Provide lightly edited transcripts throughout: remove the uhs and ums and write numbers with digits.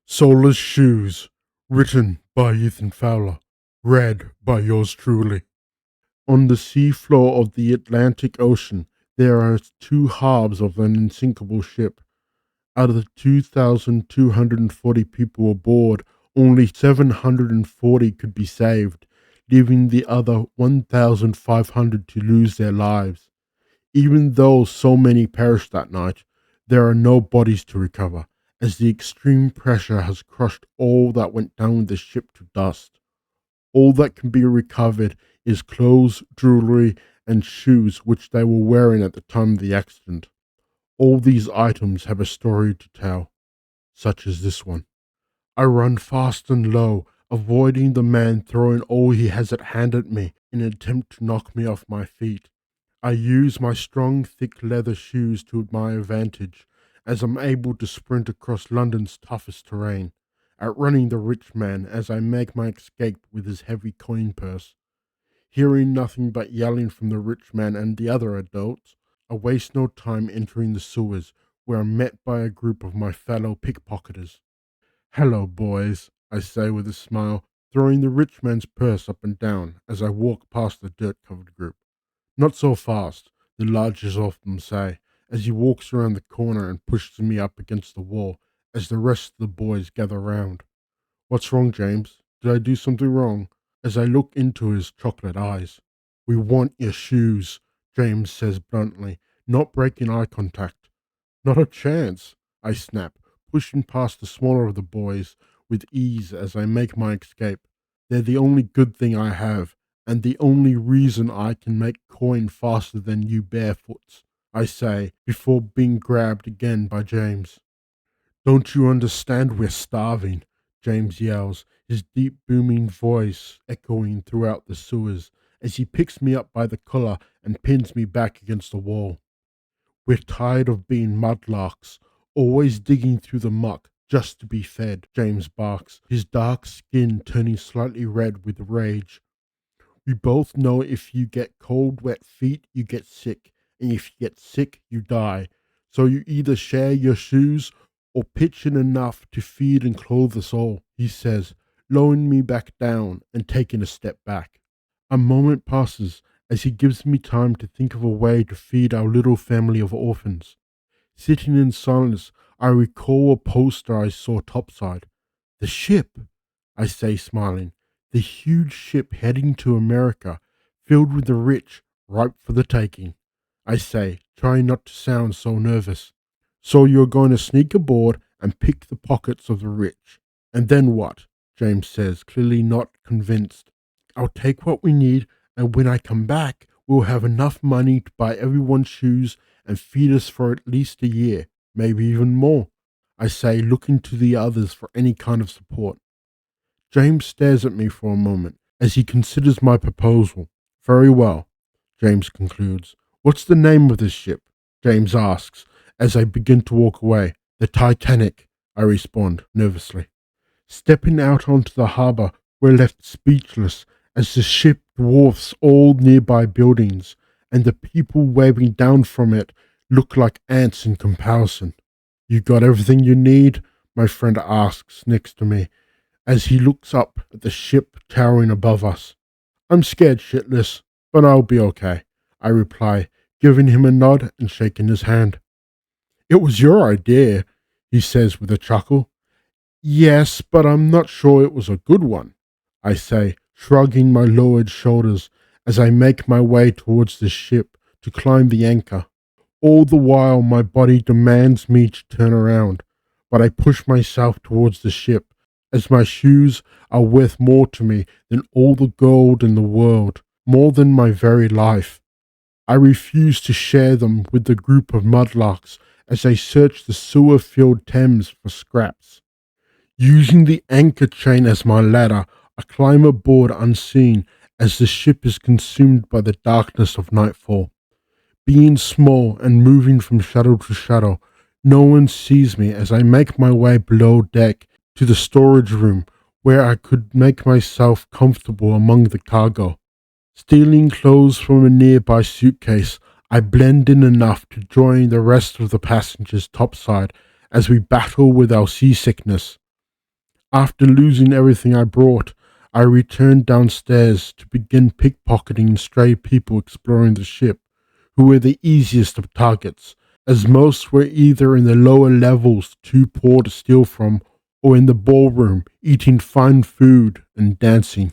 Soulless Shoes, written by Ethan Fowler, read by yours truly. On the seafloor of the Atlantic Ocean, there are two halves of an unsinkable ship. Out of the 2,240 people aboard, only 740 could be saved, leaving the other 1,500 to lose their lives. Even though so many perished that night, there are no bodies to recover, as the extreme pressure has crushed all that went down with the ship to dust. All that can be recovered is clothes, jewelry, and shoes which they were wearing at the time of the accident. All these items have a story to tell, such as this one. I run fast and low, avoiding the man throwing all he has at hand at me in an attempt to knock me off my feet. I use my strong, thick leather shoes to my advantage, as I'm able to sprint across London's toughest terrain, outrunning the rich man as I make my escape with his heavy coin purse. Hearing nothing but yelling from the rich man and the other adults, I waste no time entering the sewers, where I'm met by a group of my fellow pickpocketers. "Hello, boys," I say with a smile, throwing the rich man's purse up and down as I walk past the dirt-covered group. "Not so fast," the largest of them say, as he walks around the corner and pushes me up against the wall as the rest of the boys gather round. "What's wrong, James? Did I do something wrong?" As I look into his chocolate eyes. "We want your shoes," James says bluntly, not breaking eye contact. "Not a chance," I snap, pushing past the smaller of the boys with ease as I make my escape. "They're the only good thing I have, and the only reason I can make coin faster than you barefoots," I say, before being grabbed again by James. "Don't you understand we're starving?" James yells, his deep booming voice echoing throughout the sewers as he picks me up by the collar and pins me back against the wall. "We're tired of being mudlarks, always digging through the muck just to be fed," James barks, his dark skin turning slightly red with rage. "We both know if you get cold, wet feet, you get sick, and if you get sick, you die. So you either share your shoes or pitch in enough to feed and clothe us all," he says, lowering me back down and taking a step back. A moment passes as he gives me time to think of a way to feed our little family of orphans. Sitting in silence, I recall a poster I saw topside. "The ship," I say, smiling. "The huge ship heading to America, filled with the rich, ripe for the taking," I say, trying not to sound so nervous. "So you're going to sneak aboard and pick the pockets of the rich. And then what?" James says, clearly not convinced. "I'll take what we need, and when I come back, we'll have enough money to buy everyone's shoes and feed us for at least a year, maybe even more," I say, looking to the others for any kind of support. James stares at me for a moment as he considers my proposal. "Very well," James concludes. "What's the name of this ship?" James asks as I begin to walk away. "The Titanic," I respond nervously. Stepping out onto the harbour, we're left speechless as the ship dwarfs all nearby buildings, and the people waving down from it look like ants in comparison. "You got everything you need?" my friend asks next to me, as he looks up at the ship towering above us. "I'm scared shitless, but I'll be okay," I reply, giving him a nod and shaking his hand. "It was your idea," he says with a chuckle. "Yes, but I'm not sure it was a good one," I say, shrugging my lowered shoulders as I make my way towards the ship to climb the anchor. All the while, my body demands me to turn around, but I push myself towards the ship, as my shoes are worth more to me than all the gold in the world, more than my very life. I refuse to share them with the group of mudlarks as they search the sewer-filled Thames for scraps. Using the anchor chain as my ladder, I climb aboard unseen as the ship is consumed by the darkness of nightfall. Being small and moving from shadow to shadow, no one sees me as I make my way below deck to the storage room where I could make myself comfortable among the cargo. Stealing clothes from a nearby suitcase, I blend in enough to join the rest of the passengers topside as we battle with our seasickness. After losing everything I brought, I returned downstairs to begin pickpocketing stray people exploring the ship, who were the easiest of targets, as most were either in the lower levels too poor to steal from, or in the ballroom eating fine food and dancing.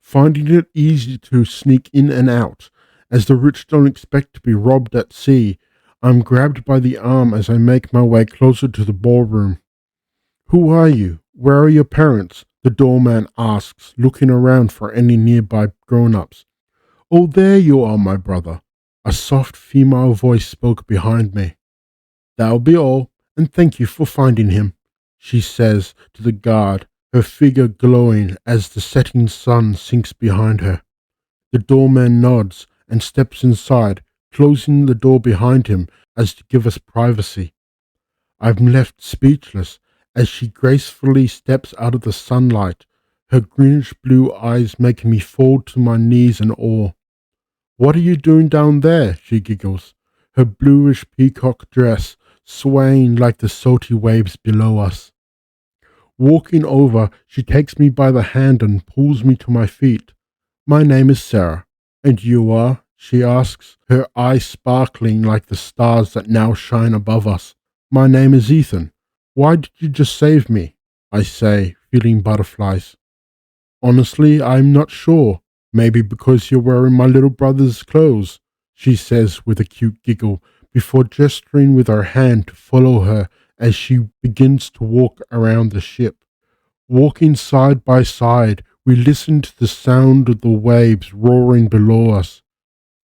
Finding it easy to sneak in and out, as the rich don't expect to be robbed at sea, I'm grabbed by the arm as I make my way closer to the ballroom. Who are you? Where are your parents? The doorman asks, looking around for any nearby grown-ups. Oh, there you are, my brother. A soft female voice spoke behind me. That'll be all, and thank you for finding him, she says to the guard, her figure glowing as the setting sun sinks behind her. The doorman nods and steps inside, closing the door behind him as to give us privacy. I'm left speechless as she gracefully steps out of the sunlight, her greenish blue eyes making me fall to my knees in awe. What are you doing down there? She giggles, her bluish peacock dress swaying like the salty waves below us. Walking over, she takes me by the hand and pulls me to my feet. My name is Sarah. And you are? She asks, her eyes sparkling like the stars that now shine above us. My name is Ethan. Why did you just save me? I say, feeling butterflies. Honestly, I'm not sure. Maybe because you're wearing my little brother's clothes, she says with a cute giggle, before gesturing with her hand to follow her as she begins to walk around the ship. Walking side by side, we listen to the sound of the waves roaring below us.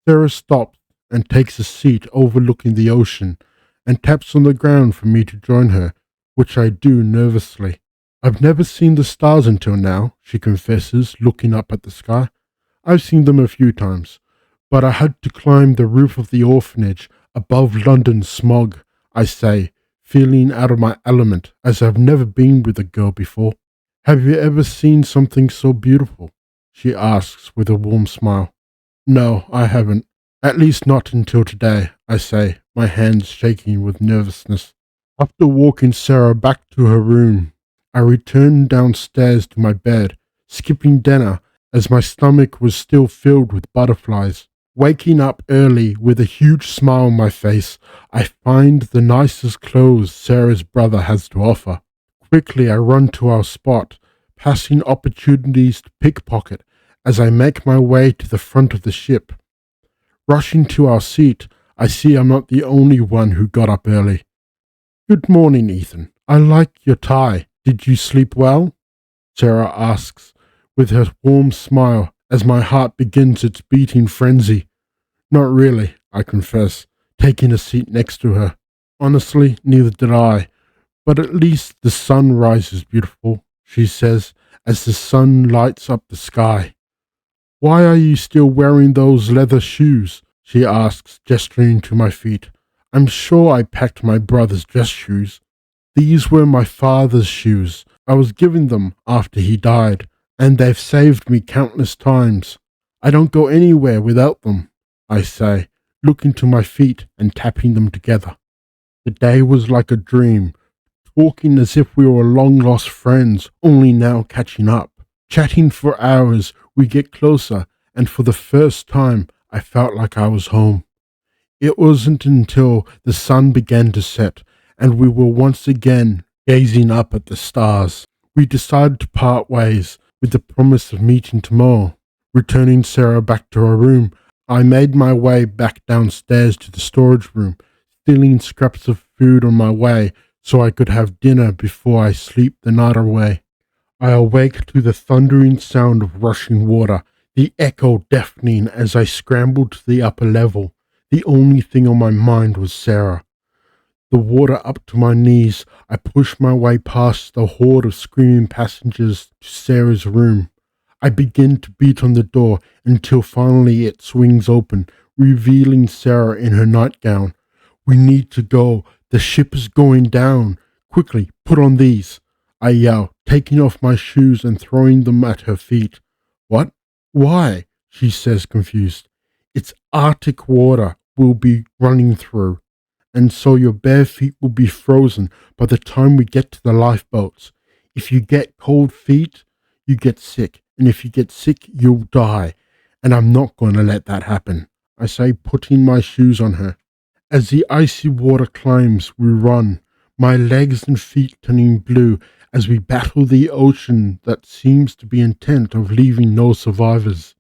Sarah stops and takes a seat overlooking the ocean and taps on the ground for me to join her, which I do nervously. I've never seen the stars until now, she confesses, looking up at the sky. I've seen them a few times, but I had to climb the roof of the orphanage above London's smog, I say, feeling out of my element as I've never been with a girl before. Have you ever seen something so beautiful? She asks with a warm smile. No, I haven't. At least not until today, I say, my hands shaking with nervousness. After walking Sarah back to her room, I returned downstairs to my bed, skipping dinner as my stomach was still filled with butterflies. Waking up early with a huge smile on my face, I find the nicest clothes Sarah's brother has to offer. Quickly, I run to our spot, passing opportunities to pickpocket as I make my way to the front of the ship. Rushing to our seat, I see I'm not the only one who got up early. Good morning, Ethan. I like your tie. Did you sleep well? Sarah asks, with her warm smile as my heart begins its beating frenzy. Not really, I confess, taking a seat next to her. Honestly, neither did I. But at least the sunrise is beautiful, she says, as the sun lights up the sky. Why are you still wearing those leather shoes? She asks, gesturing to my feet. I'm sure I packed my brother's dress shoes. These were my father's shoes. I was given them after he died, and they've saved me countless times. I don't go anywhere without them, I say, looking to my feet and tapping them together. The day was like a dream, talking as if we were long-lost friends, only now catching up. Chatting for hours, we get closer, and for the first time, I felt like I was home. It wasn't until the sun began to set, and we were once again gazing up at the stars. We decided to part ways, with the promise of meeting tomorrow. Returning Sarah back to her room, I made my way back downstairs to the storage room, stealing scraps of food on my way so I could have dinner before I sleep the night away. I awake to the thundering sound of rushing water, the echo deafening as I scrambled to the upper level. The only thing on my mind was Sarah. The water up to my knees, I push my way past the horde of screaming passengers to Sarah's room. I begin to beat on the door until finally it swings open, revealing Sarah in her nightgown. We need to go. The ship is going down. Quickly, put on these, I yell, taking off my shoes and throwing them at her feet. What? Why? She says, confused. It's Arctic water we'll be running through, and so your bare feet will be frozen by the time we get to the lifeboats. If you get cold feet, you get sick. And if you get sick, you'll die. And I'm not going to let that happen, I say, putting my shoes on her. As the icy water climbs, we run, my legs and feet turning blue as we battle the ocean that seems to be intent of leaving no survivors.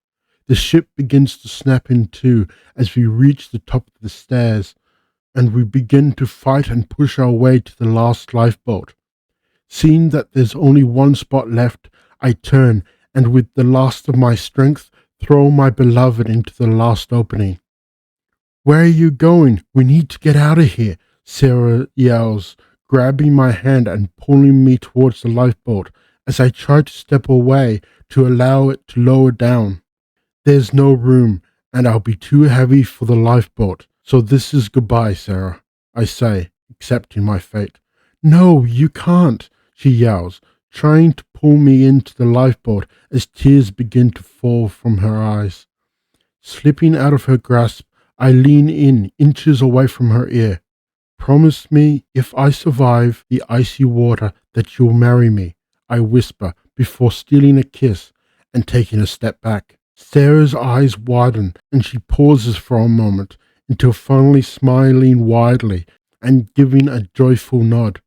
The ship begins to snap in two as we reach the top of the stairs, and we begin to fight and push our way to the last lifeboat. Seeing that there's only one spot left, I turn and with the last of my strength throw my beloved into the last opening. Where are you going? We need to get out of here, Sarah yells, grabbing my hand and pulling me towards the lifeboat as I try to step away to allow it to lower down. There's no room, and I'll be too heavy for the lifeboat, so this is goodbye, Sarah, I say, accepting my fate. No, you can't, she yells, trying to pull me into the lifeboat as tears begin to fall from her eyes. Slipping out of her grasp, I lean in, inches away from her ear. Promise me, if I survive the icy water, that you'll marry me, I whisper before stealing a kiss and taking a step back. Sarah's eyes widen and she pauses for a moment until finally smiling widely and giving a joyful nod.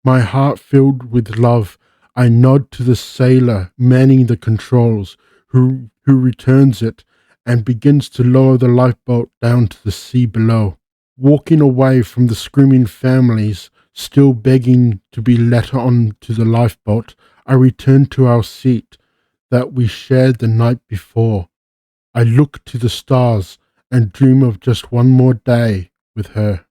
My heart filled with love, I nod to the sailor manning the controls, who returns it and begins to lower the lifeboat down to the sea below. Walking away from the screaming families, still begging to be let on to the lifeboat, I return to our seat that we shared the night before. I look to the stars and dream of just one more day with her.